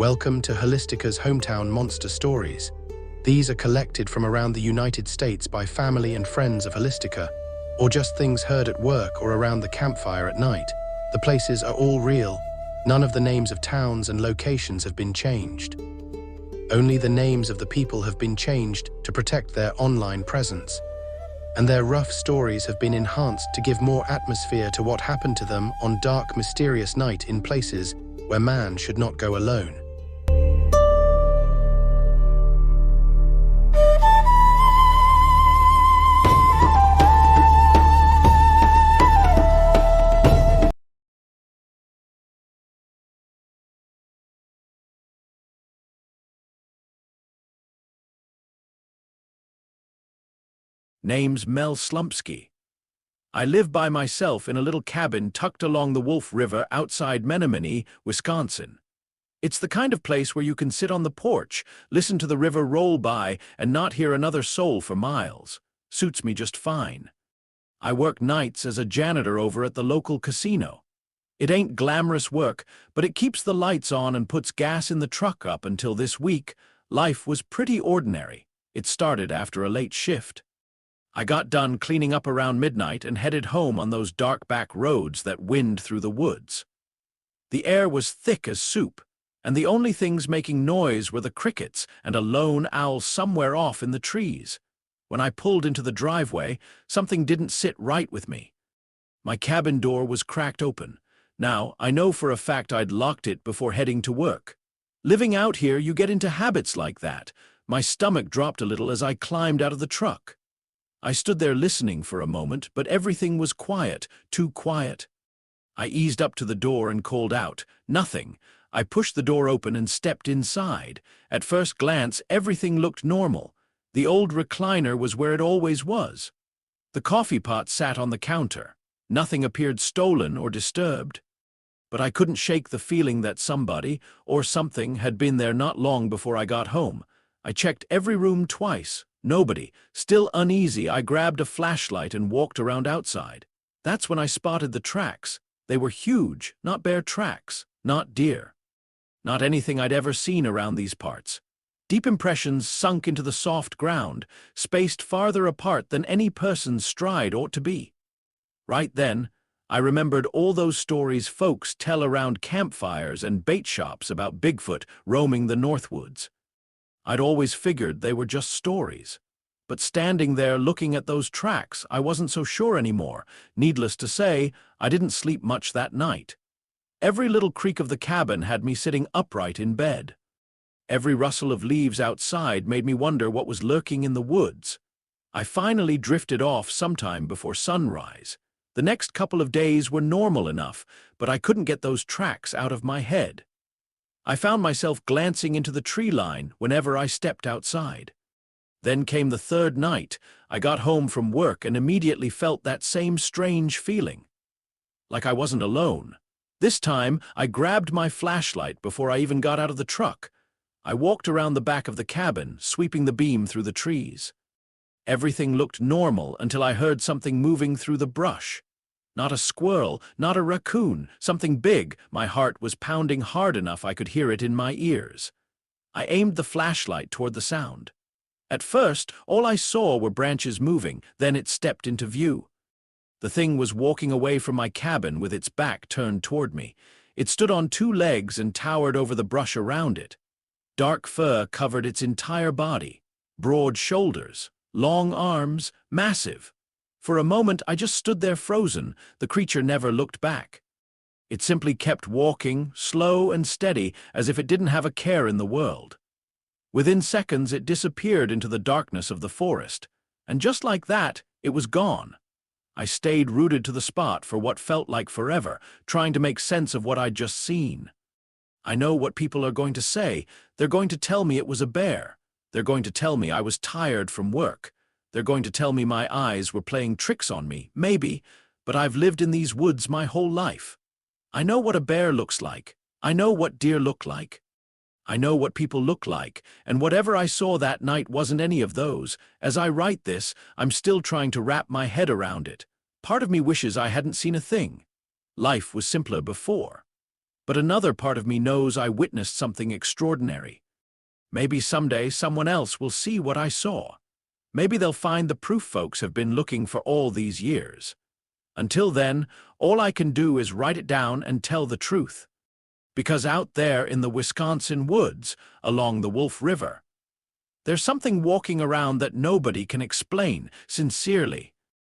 Welcome to Holistica's Hometown Monster Stories. These are collected from around the United States by family and friends of Holistica, or just things heard at work or around the campfire at night. The places are all real. None of the names of towns and locations have been changed. Only the names of the people have been changed to protect their online presence. And their rough stories have been enhanced to give more atmosphere to what happened to them on dark, mysterious night in places where man should not go alone. Name's Mel Slumpsky. I live by myself in a little cabin tucked along the Wolf River outside Menominee, Wisconsin. It's the kind of place where you can sit on the porch, listen to the river roll by, and not hear another soul for miles. Suits me just fine. I work nights as a janitor over at the local casino. It ain't glamorous work, but it keeps the lights on and puts gas in the truck up until this week. Life was pretty ordinary. It started after a late shift. I got done cleaning up around midnight and headed home on those dark back roads that wind through the woods. The air was thick as soup, and the only things making noise were the crickets and a lone owl somewhere off in the trees. When I pulled into the driveway, something didn't sit right with me. My cabin door was cracked open. Now, I know for a fact I'd locked it before heading to work. Living out here, you get into habits like that. My stomach dropped a little as I climbed out of the truck. I stood there listening for a moment, but everything was quiet, too quiet. I eased up to the door and called out, "Nothing." I pushed the door open and stepped inside. At first glance, everything looked normal. The old recliner was where it always was. The coffee pot sat on the counter. Nothing appeared stolen or disturbed. But I couldn't shake the feeling that somebody or something had been there not long before I got home. I checked every room twice. Nobody. Still uneasy, I grabbed a flashlight and walked around outside. That's when I spotted the tracks. They were huge, not bear tracks, not deer. Not anything I'd ever seen around these parts. Deep impressions sunk into the soft ground, spaced farther apart than any person's stride ought to be. Right then, I remembered all those stories folks tell around campfires and bait shops about Bigfoot roaming the Northwoods. I'd always figured they were just stories. But standing there looking at those tracks, I wasn't so sure anymore. Needless to say, I didn't sleep much that night. Every little creak of the cabin had me sitting upright in bed. Every rustle of leaves outside made me wonder what was lurking in the woods. I finally drifted off sometime before sunrise. The next couple of days were normal enough, but I couldn't get those tracks out of my head. I found myself glancing into the tree line whenever I stepped outside. Then came the third night. I got home from work and immediately felt that same strange feeling. Like I wasn't alone. This time, I grabbed my flashlight before I even got out of the truck. I walked around the back of the cabin, sweeping the beam through the trees. Everything looked normal until I heard something moving through the brush. Not a squirrel, not a raccoon, something big. My heart was pounding hard enough I could hear it in my ears. I aimed the flashlight toward the sound. At first, all I saw were branches moving, then it stepped into view. The thing was walking away from my cabin with its back turned toward me. It stood on two legs and towered over the brush around it. Dark fur covered its entire body. Broad shoulders, long arms, massive. For a moment, I just stood there frozen. The creature never looked back. It simply kept walking, slow and steady, as if it didn't have a care in the world. Within seconds, it disappeared into the darkness of the forest. And just like that, it was gone. I stayed rooted to the spot for what felt like forever, trying to make sense of what I'd just seen. I know what people are going to say. They're going to tell me it was a bear. They're going to tell me I was tired from work. They're going to tell me my eyes were playing tricks on me, maybe, but I've lived in these woods my whole life. I know what a bear looks like. I know what deer look like. I know what people look like, and whatever I saw that night wasn't any of those. As I write this, I'm still trying to wrap my head around it. Part of me wishes I hadn't seen a thing. Life was simpler before. But another part of me knows I witnessed something extraordinary. Maybe someday someone else will see what I saw. Maybe they'll find the proof folks have been looking for all these years. Until then, all I can do is write it down and tell the truth. Because out there in the Wisconsin woods, along the Wolf River, there's something walking around that nobody can explain. Sincerely,